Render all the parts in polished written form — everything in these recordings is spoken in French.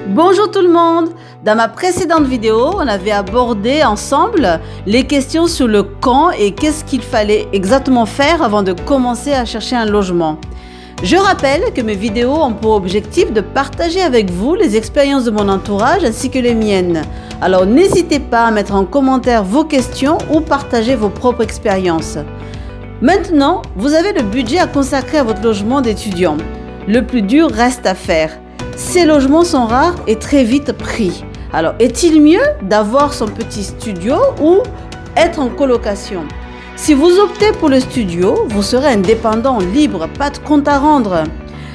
Bonjour tout le monde! Dans ma précédente vidéo, on avait abordé ensemble les questions sur le quand et qu'est-ce qu'il fallait exactement faire avant de commencer à chercher un logement. Je rappelle que mes vidéos ont pour objectif de partager avec vous les expériences de mon entourage ainsi que les miennes. Alors n'hésitez pas à mettre en commentaire vos questions ou partager vos propres expériences. Maintenant, vous avez le budget à consacrer à votre logement d'étudiant. Le plus dur reste à faire. Ces logements sont rares et très vite pris. Alors, est-il mieux d'avoir son petit studio ou être en colocation? Si vous optez pour le studio, vous serez indépendant, libre, pas de compte à rendre.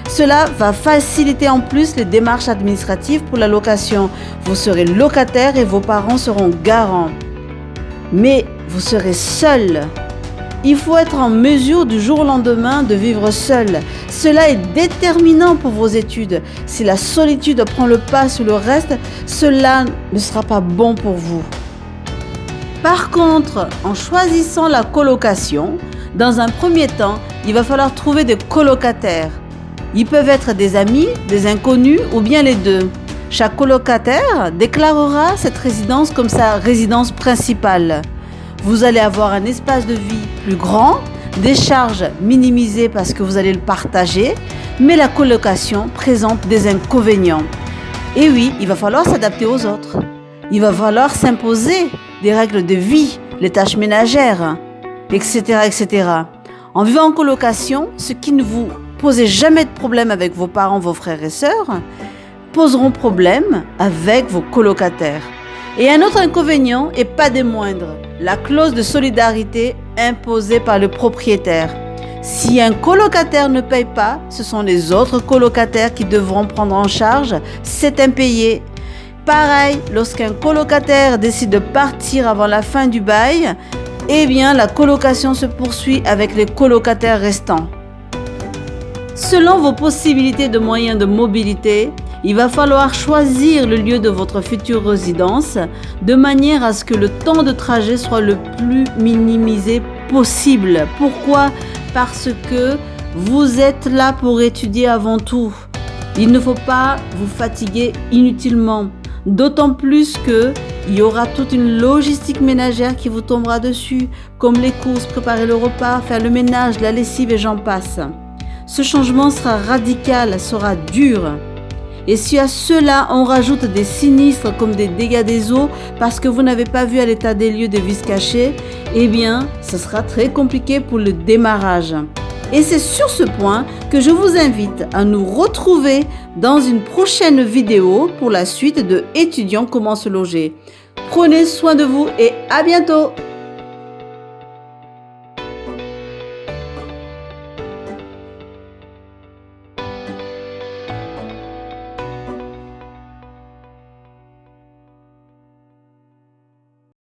Cela va faciliter en plus les démarches administratives pour la location. Vous serez locataire et vos parents seront garants. Mais vous serez seul. Il faut être en mesure du jour au lendemain de vivre seul. Cela est déterminant pour vos études. Si la solitude prend le pas sur le reste, cela ne sera pas bon pour vous. Par contre, en choisissant la colocation, dans un premier temps, il va falloir trouver des colocataires. Ils peuvent être des amis, des inconnus ou bien les deux. Chaque colocataire déclarera cette résidence comme sa résidence principale. Vous allez avoir un espace de vie plus grand, des charges minimisées parce que vous allez le partager, mais la colocation présente des inconvénients. Et oui, il va falloir s'adapter aux autres. Il va falloir s'imposer des règles de vie, les tâches ménagères, etc., etc. En vivant en colocation, ce qui ne vous posait jamais de problème avec vos parents, vos frères et sœurs, poseront problème avec vos colocataires. Et un autre inconvénient, et pas des moindres, la clause de solidarité imposée par le propriétaire. Si un colocataire ne paye pas, ce sont les autres colocataires qui devront prendre en charge cet impayé. Pareil, lorsqu'un colocataire décide de partir avant la fin du bail, eh bien la colocation se poursuit avec les colocataires restants. Selon vos possibilités de moyens de mobilité, il va falloir choisir le lieu de votre future résidence de manière à ce que le temps de trajet soit le plus minimisé possible. Pourquoi? Parce que vous êtes là pour étudier avant tout. Il ne faut pas vous fatiguer inutilement. D'autant plus qu'il y aura toute une logistique ménagère qui vous tombera dessus, comme les courses, préparer le repas, faire le ménage, la lessive et j'en passe. Ce changement sera radical, sera dur. Et si à cela on rajoute des sinistres comme des dégâts des eaux parce que vous n'avez pas vu à l'état des lieux des vis cachées, eh bien ce sera très compliqué pour le démarrage. Et c'est sur ce point que je vous invite à nous retrouver dans une prochaine vidéo pour la suite de Étudiants comment se loger. Prenez soin de vous et à bientôt!